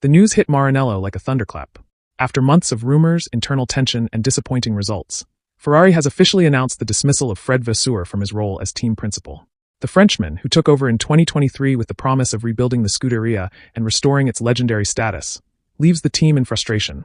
The news hit Maranello like a thunderclap. After months of rumors, internal tension, and disappointing results, Ferrari has officially announced the dismissal of Fred Vasseur from his role as team principal. The Frenchman, who took over in 2023 with the promise of rebuilding the Scuderia and restoring its legendary status, leaves the team in frustration,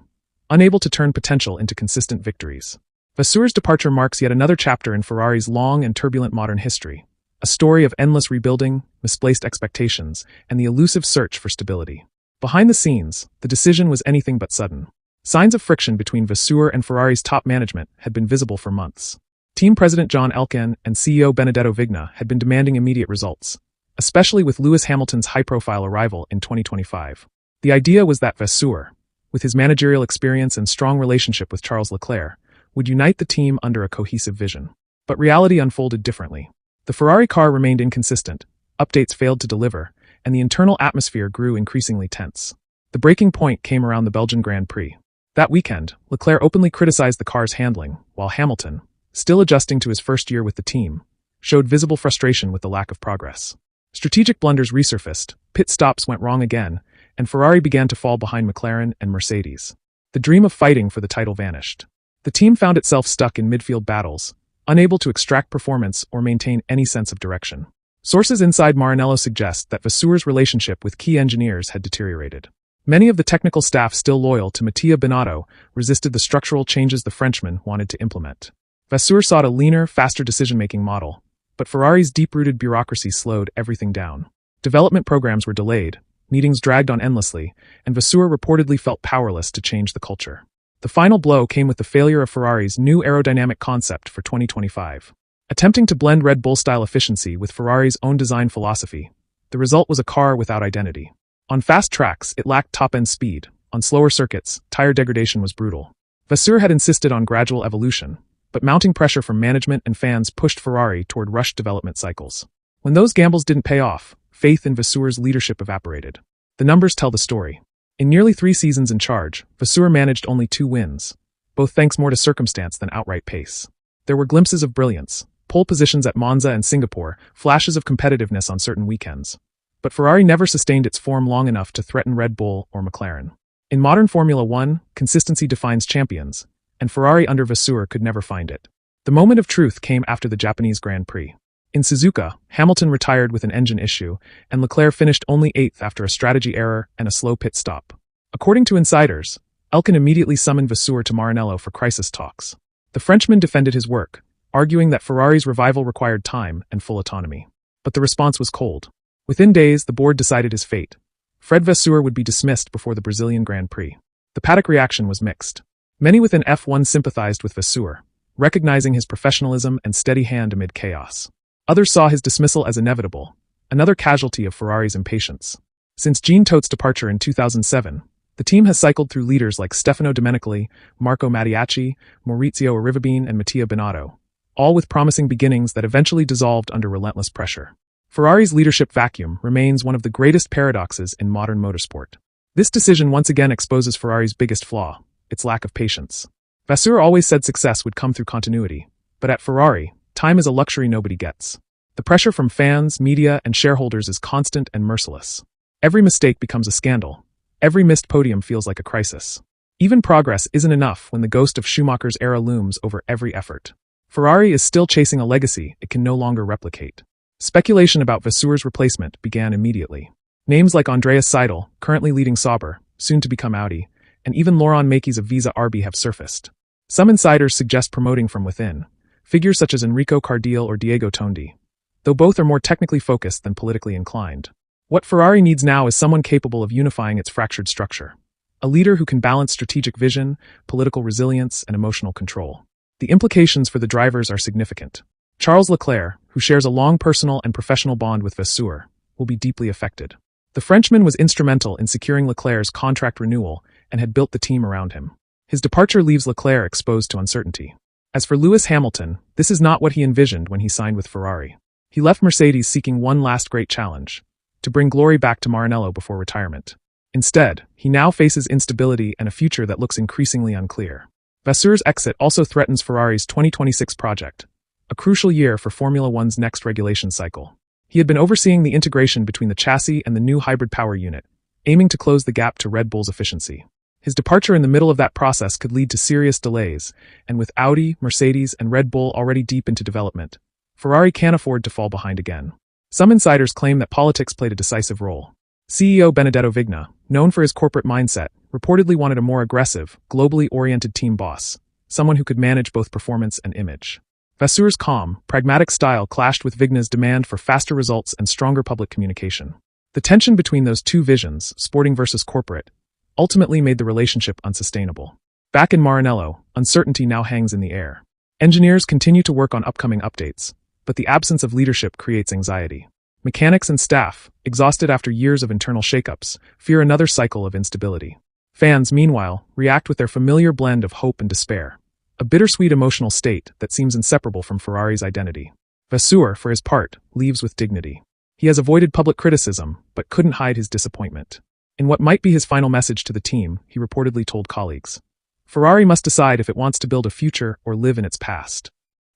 unable to turn potential into consistent victories. Vasseur's departure marks yet another chapter in Ferrari's long and turbulent modern history, a story of endless rebuilding, misplaced expectations, and the elusive search for stability. Behind the scenes, the decision was anything but sudden. Signs of friction between Vasseur and Ferrari's top management had been visible for months. Team president John Elkann and CEO Benedetto Vigna had been demanding immediate results, especially with Lewis Hamilton's high-profile arrival in 2025. The idea was that Vasseur, with his managerial experience and strong relationship with Charles Leclerc, would unite the team under a cohesive vision. But reality unfolded differently. The Ferrari car remained inconsistent, updates failed to deliver, and the internal atmosphere grew increasingly tense. The breaking point came around the Belgian Grand Prix. That weekend, Leclerc openly criticized the car's handling, while Hamilton, still adjusting to his first year with the team, showed visible frustration with the lack of progress. Strategic blunders resurfaced, pit stops went wrong again, and Ferrari began to fall behind McLaren and Mercedes. The dream of fighting for the title vanished. The team found itself stuck in midfield battles, unable to extract performance or maintain any sense of direction. Sources inside Maranello suggest that Vasseur's relationship with key engineers had deteriorated. Many of the technical staff still loyal to Mattia Binotto resisted the structural changes the Frenchman wanted to implement. Vasseur sought a leaner, faster decision-making model, but Ferrari's deep-rooted bureaucracy slowed everything down. Development programs were delayed, meetings dragged on endlessly, and Vasseur reportedly felt powerless to change the culture. The final blow came with the failure of Ferrari's new aerodynamic concept for 2025. Attempting to blend Red Bull-style efficiency with Ferrari's own design philosophy, the result was a car without identity. On fast tracks, it lacked top-end speed. On slower circuits, tire degradation was brutal. Vasseur had insisted on gradual evolution, but mounting pressure from management and fans pushed Ferrari toward rushed development cycles. When those gambles didn't pay off, faith in Vasseur's leadership evaporated. The numbers tell the story. In nearly 3 seasons in charge, Vasseur managed only 2 wins, both thanks more to circumstance than outright pace. There were glimpses of brilliance, pole positions at Monza and Singapore, flashes of competitiveness on certain weekends. But Ferrari never sustained its form long enough to threaten Red Bull or McLaren. In modern Formula One, consistency defines champions, and Ferrari under Vasseur could never find it. The moment of truth came after the Japanese Grand Prix. In Suzuka, Hamilton retired with an engine issue, and Leclerc finished only 8th after a strategy error and a slow pit stop. According to insiders, Elkann immediately summoned Vasseur to Maranello for crisis talks. The Frenchman defended his work, arguing that Ferrari's revival required time and full autonomy. But the response was cold. Within days, the board decided his fate. Fred Vasseur would be dismissed before the Brazilian Grand Prix. The paddock reaction was mixed. Many within F1 sympathized with Vasseur, recognizing his professionalism and steady hand amid chaos. Others saw his dismissal as inevitable, another casualty of Ferrari's impatience. Since Jean Todt's departure in 2007, the team has cycled through leaders like Stefano Domenicali, Marco Mattiacci, Maurizio Arrivabene, and Mattia Binotto, all with promising beginnings that eventually dissolved under relentless pressure. Ferrari's leadership vacuum remains one of the greatest paradoxes in modern motorsport. This decision once again exposes Ferrari's biggest flaw, its lack of patience. Vasseur always said success would come through continuity, but at Ferrari, time is a luxury nobody gets. The pressure from fans, media, and shareholders is constant and merciless. Every mistake becomes a scandal. Every missed podium feels like a crisis. Even progress isn't enough when the ghost of Schumacher's era looms over every effort. Ferrari is still chasing a legacy it can no longer replicate. Speculation about Vasseur's replacement began immediately. Names like Andreas Seidel, currently leading Sauber, soon to become Audi, and even Laurent Mekies of Visa RB have surfaced. Some insiders suggest promoting from within, figures such as Enrico Cardiel or Diego Tondi, though both are more technically focused than politically inclined. What Ferrari needs now is someone capable of unifying its fractured structure. A leader who can balance strategic vision, political resilience, and emotional control. The implications for the drivers are significant. Charles Leclerc, who shares a long personal and professional bond with Vasseur, will be deeply affected. The Frenchman was instrumental in securing Leclerc's contract renewal and had built the team around him. His departure leaves Leclerc exposed to uncertainty. As for Lewis Hamilton, this is not what he envisioned when he signed with Ferrari. He left Mercedes seeking one last great challenge, to bring glory back to Maranello before retirement. Instead, he now faces instability and a future that looks increasingly unclear. Vasseur's exit also threatens Ferrari's 2026 project, a crucial year for Formula One's next regulation cycle. He had been overseeing the integration between the chassis and the new hybrid power unit, aiming to close the gap to Red Bull's efficiency. His departure in the middle of that process could lead to serious delays, and with Audi, Mercedes, and Red Bull already deep into development, Ferrari can't afford to fall behind again. Some insiders claim that politics played a decisive role. CEO Benedetto Vigna, known for his corporate mindset, reportedly wanted a more aggressive, globally oriented team boss, someone who could manage both performance and image. Vasseur's calm, pragmatic style clashed with Vigna's demand for faster results and stronger public communication. The tension between those two visions, sporting versus corporate, ultimately made the relationship unsustainable. Back in Maranello, uncertainty now hangs in the air. Engineers continue to work on upcoming updates, but the absence of leadership creates anxiety. Mechanics and staff, exhausted after years of internal shakeups, fear another cycle of instability. Fans, meanwhile, react with their familiar blend of hope and despair, a bittersweet emotional state that seems inseparable from Ferrari's identity. Vasseur, for his part, leaves with dignity. He has avoided public criticism, but couldn't hide his disappointment. In what might be his final message to the team, he reportedly told colleagues, "Ferrari must decide if it wants to build a future or live in its past."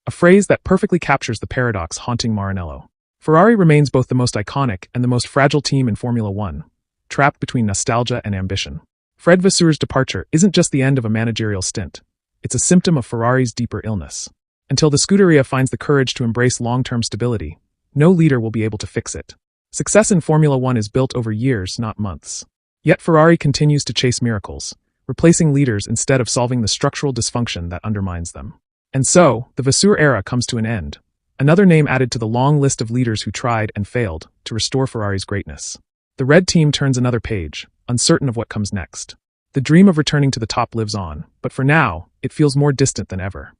A phrase that perfectly captures the paradox haunting Maranello. Ferrari remains both the most iconic and the most fragile team in Formula One, trapped between nostalgia and ambition. Fred Vasseur's departure isn't just the end of a managerial stint. It's a symptom of Ferrari's deeper illness. Until the Scuderia finds the courage to embrace long-term stability, no leader will be able to fix it. Success in Formula One is built over years, not months. Yet Ferrari continues to chase miracles, replacing leaders instead of solving the structural dysfunction that undermines them. And so, the Vasseur era comes to an end. Another name added to the long list of leaders who tried and failed to restore Ferrari's greatness. The red team turns another page, uncertain of what comes next. The dream of returning to the top lives on, but for now, it feels more distant than ever.